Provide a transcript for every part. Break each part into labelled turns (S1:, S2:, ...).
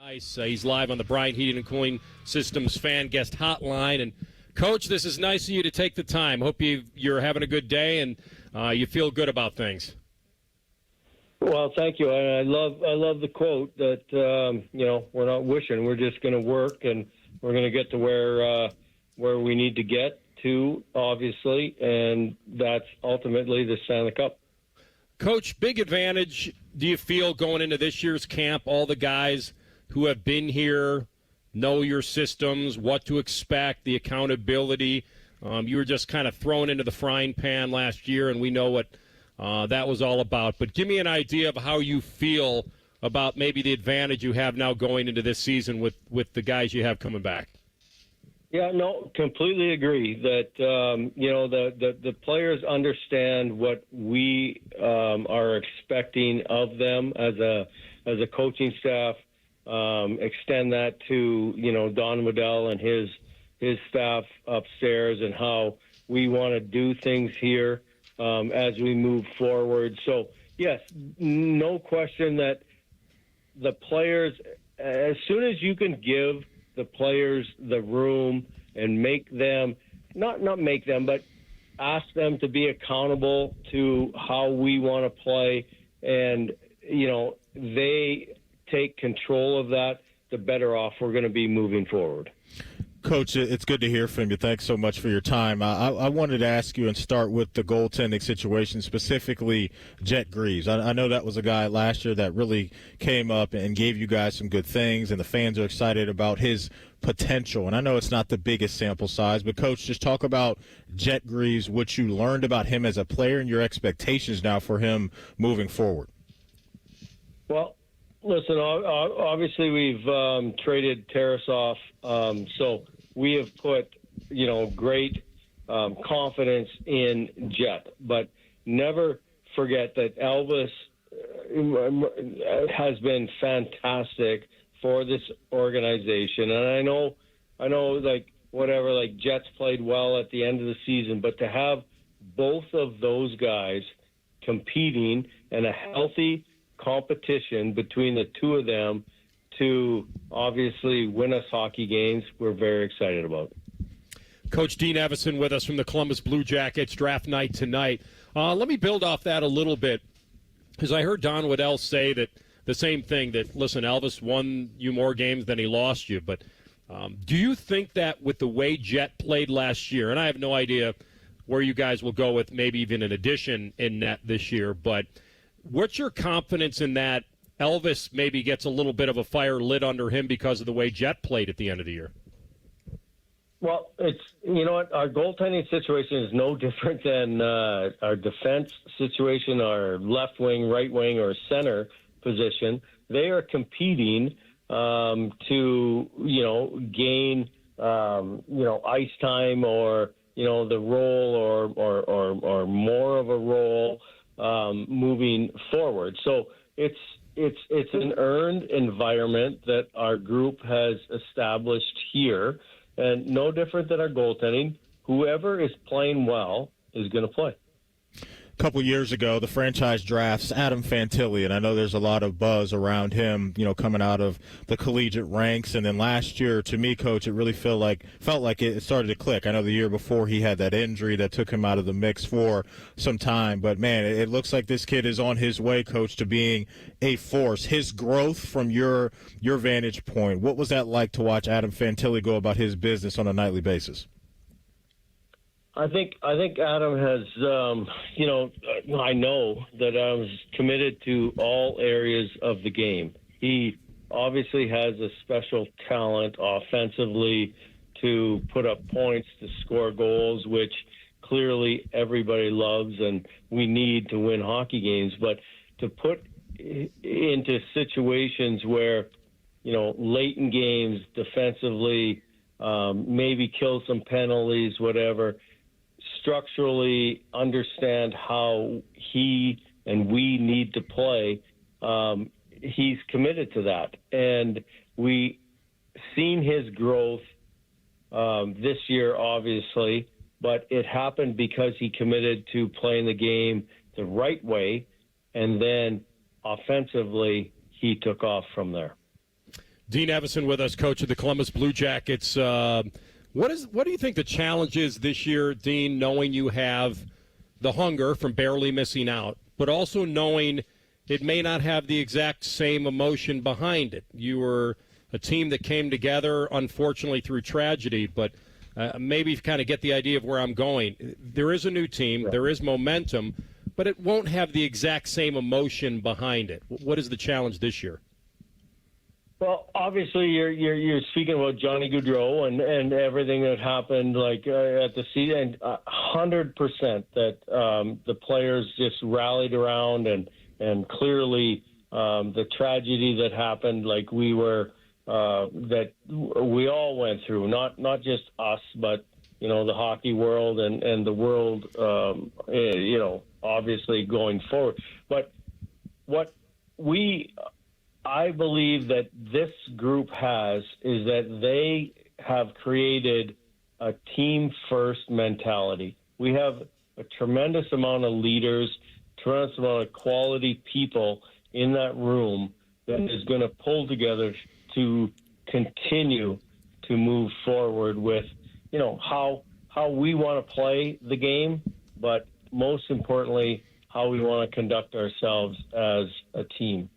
S1: Ice. He's live on the Bryant Heating and Cooling Systems fan guest hotline. And Coach, this is nice of you to take the time. Hope you're having a good day and you feel good about things.
S2: Well, thank you. I love the quote that we're not wishing, we're just going to work, and we're going to get to where we need to get to, obviously, and that's ultimately the Stanley Cup.
S1: Coach, big advantage do you feel going into this year's camp? All the guys who have been here know your systems, what to expect, the accountability. You were just kind of thrown into the frying pan last year, and we know what that was all about. But give me an idea of how you feel about maybe the advantage you have now going into this season with the guys you have coming back.
S2: Yeah, no, completely agree that the players understand what we are expecting of them as a coaching staff. Extend that to Don Waddell and his staff upstairs, and how we want to do things here as we move forward. So yes, no question that the players, as soon as you can give the players the room and make them, not make them, but ask them to be accountable to how we want to play, and, they take control of that, the better off we're going to be moving forward.
S3: Coach, it's good to hear from you. Thanks so much for your time. I wanted to ask you and start with the goaltending situation, specifically Jet Greaves. I know that was a guy last year that really came up and gave you guys some good things, and the fans are excited about his potential. And I know it's not the biggest sample size, but, Coach, just talk about Jet Greaves, what you learned about him as a player, and your expectations now for him moving forward.
S2: Well, listen, obviously we've traded Tarasov, so we have put, great confidence in Jet. But never forget that Elvis has been fantastic for this organization. And I know, Jet's played well at the end of the season, but to have both of those guys competing and a healthy competition between the two of them to obviously win us hockey games, we're very excited about.
S1: Coach Dean Evason with us from the Columbus Blue Jackets draft night tonight. Let me build off that a little bit, because I heard Don Waddell say that the same thing, that, listen, Elvis won you more games than he lost you. But do you think that with the way Jet played last year, and I have no idea where you guys will go with maybe even an addition in net this year, but what's your confidence in that Elvis maybe gets a little bit of a fire lit under him because of the way Jet played at the end of the year?
S2: Well, it's, our goaltending situation is no different than our defense situation, our left wing, right wing, or center position. They are competing to, gain, ice time, or, the role or more of a role moving forward. So it's an earned environment that our group has established here, and no different than our goaltending. Whoever is playing well is going to play.
S3: A couple years ago, the franchise drafts Adam Fantilli, and I know there's a lot of buzz around him, coming out of the collegiate ranks. And then last year, to me, Coach, it really felt like it started to click. I know the year before he had that injury that took him out of the mix for some time. But, man, it looks like this kid is on his way, Coach, to being a force. His growth from your vantage point, what was that like to watch Adam Fantilli go about his business on a nightly basis?
S2: I think Adam has, I know that Adam's committed to all areas of the game. He obviously has a special talent offensively to put up points, to score goals, which clearly everybody loves and we need to win hockey games. But to put into situations where, late in games defensively, maybe kill some penalties, whatever, structurally understand how he and we need to play, he's committed to that. And we seen his growth this year, obviously, but it happened because he committed to playing the game the right way, and then offensively he took off from there.
S1: Dean Evason with us, coach of the Columbus Blue Jackets. What do you think the challenge is this year, Dean, knowing you have the hunger from barely missing out, but also knowing it may not have the exact same emotion behind it? You were a team that came together, unfortunately, through tragedy, but maybe you kind of get the idea of where I'm going. There is a new team. There is momentum, but it won't have the exact same emotion behind it. What is the challenge this year?
S2: Well, obviously, you're speaking about Johnny Gaudreau and everything that happened, like at the season. 100% that the players just rallied around, and clearly the tragedy that happened, like that we all went through, not just us, but the hockey world and the world, obviously going forward. But what I believe that this group has is that they have created a team-first mentality. We have a tremendous amount of leaders, tremendous amount of quality people in that room that is going to pull together to continue to move forward with, how we want to play the game, but most importantly, how we want to conduct ourselves as a team.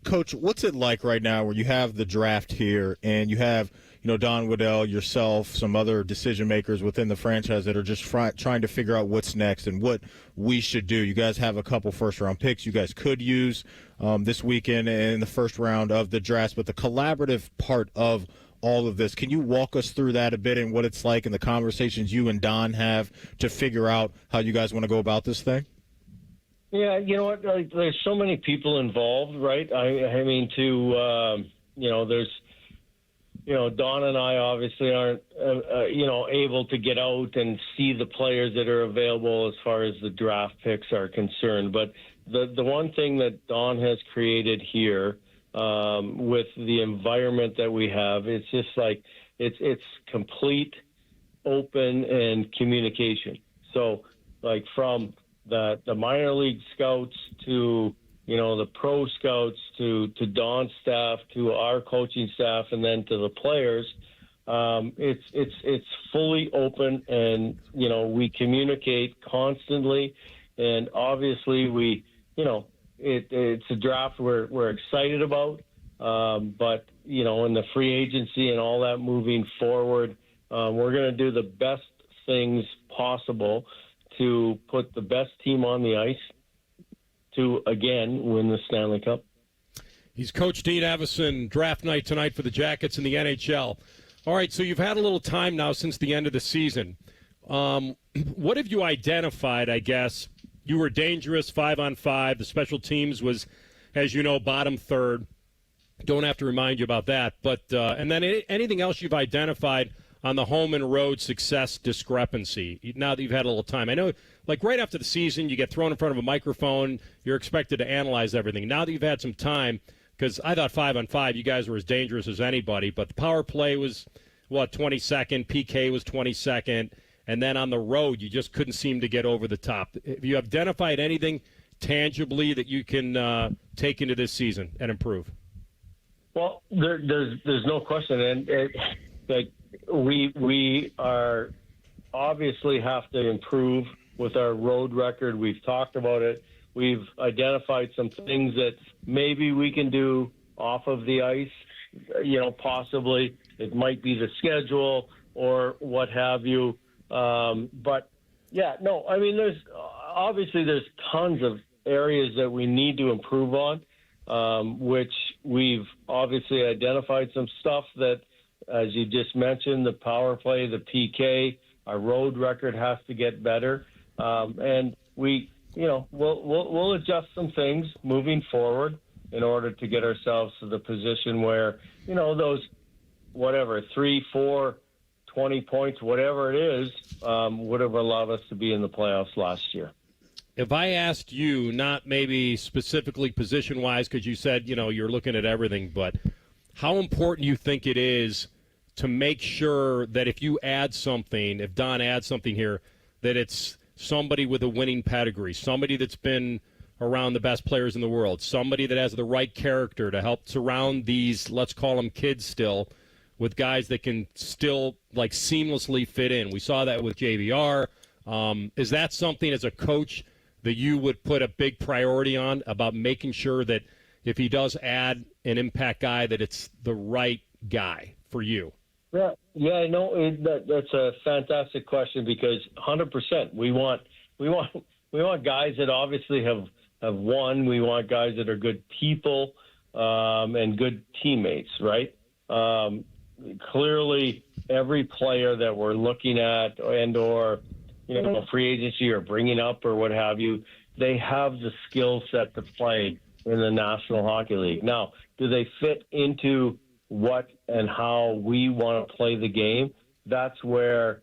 S3: Coach, what's it like right now where you have the draft here and you have, Don Waddell, yourself, some other decision makers within the franchise that are just trying to figure out what's next and what we should do? You guys have a couple first-round picks you guys could use this weekend in the first round of the draft, but the collaborative part of all of this, can you walk us through that a bit and what it's like and the conversations you and Don have to figure out how you guys want to go about this thing?
S2: Yeah, you know what? There's so many people involved, right? I mean, there's, Don and I obviously aren't, able to get out and see the players that are available as far as the draft picks are concerned. But the one thing that Don has created here with the environment that we have, it's just like it's complete, open, and communication. So, like from the minor league scouts to the pro scouts to Don's staff to our coaching staff and then to the players, it's fully open, and we communicate constantly, and obviously we it's a draft we're excited about, but in the free agency and all that moving forward, we're going to do the best things possible to put the best team on the ice to, again, win the Stanley Cup.
S1: He's Coach Dean Evason, draft night tonight for the Jackets in the NHL. All right, so you've had a little time now since the end of the season. What have you identified, I guess? You were dangerous 5-on-5. The special teams was, as you know, bottom third. Don't have to remind you about that. But and then anything else you've identified on the home and road success discrepancy, now that you've had a little time? I know, like right after the season, you get thrown in front of a microphone, you're expected to analyze everything. Now that you've had some time, because I thought 5-on-5, you guys were as dangerous as anybody, but the power play was, 22nd, PK was 22nd, and then on the road, you just couldn't seem to get over the top. Have you identified anything tangibly that you can take into this season and improve?
S2: Well, there's no question, and we are obviously have to improve with our road record. We've talked about it. We've identified some things that maybe we can do off of the ice. Possibly it might be the schedule or what have you. But yeah, no, I mean, there's tons of areas that we need to improve on, which we've obviously identified some stuff that, as you just mentioned, the power play, the PK, our road record has to get better. And we'll adjust some things moving forward in order to get ourselves to the position where, those 3, 4, 20 points, whatever it is, would have allowed us to be in the playoffs last year.
S1: If I asked you, not maybe specifically position-wise, because you said, you're looking at everything, but how important you think it is to make sure that if you add something, if Don adds something here, that it's somebody with a winning pedigree, somebody that's been around the best players in the world, somebody that has the right character to help surround these, let's call them kids still, with guys that can still like seamlessly fit in. We saw that with JVR. Is that something as a coach that you would put a big priority on, about making sure that if he does add an impact guy, that it's the right guy for you?
S2: Yeah, no, that's a fantastic question, because 100% we want guys that obviously have won. We want guys that are good people and good teammates, right? Clearly, every player that we're looking at or free agency or bringing up or what have you, they have the skill set to play in the National Hockey League. Now, do they fit into what and how we want to play the game? That's where,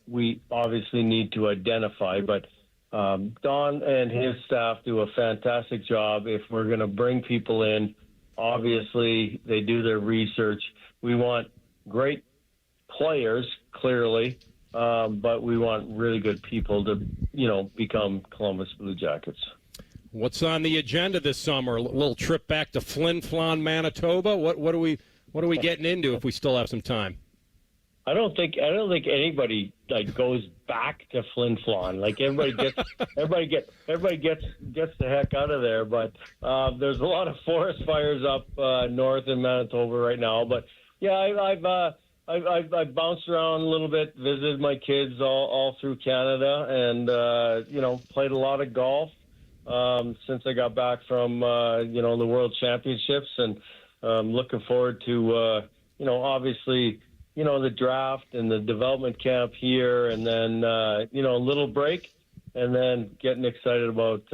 S2: we obviously need to identify. But Don and his staff do a fantastic job. If we're going to bring people in, obviously they do their research. We want great players, clearly, but we want really good people to, become Columbus Blue Jackets.
S1: What's on the agenda this summer? A little trip back to Flin Flon, Manitoba. What are we getting into if we still have some time?
S2: I don't think anybody goes back to Flin Flon. Like everybody gets the heck out of there. But there's a lot of forest fires up north in Manitoba right now. But yeah, I've bounced around a little bit, visited my kids all through Canada, and played a lot of golf since I got back from the World Championships, and looking forward to obviously the draft and the development camp here, and then a little break, and then getting excited about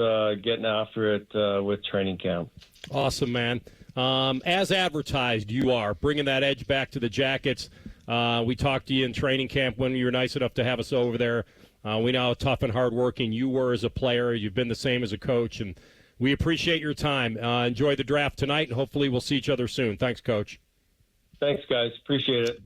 S2: getting after it with training camp. Awesome, man.
S1: As advertised, you are bringing that edge back to the Jackets. We talked to you in training camp when you were nice enough to have us over there. We know how tough and hardworking you were as a player. You've been the same as a coach, and we appreciate your time. Enjoy the draft tonight, and hopefully we'll see each other soon. Thanks, Coach.
S2: Thanks, guys. Appreciate it.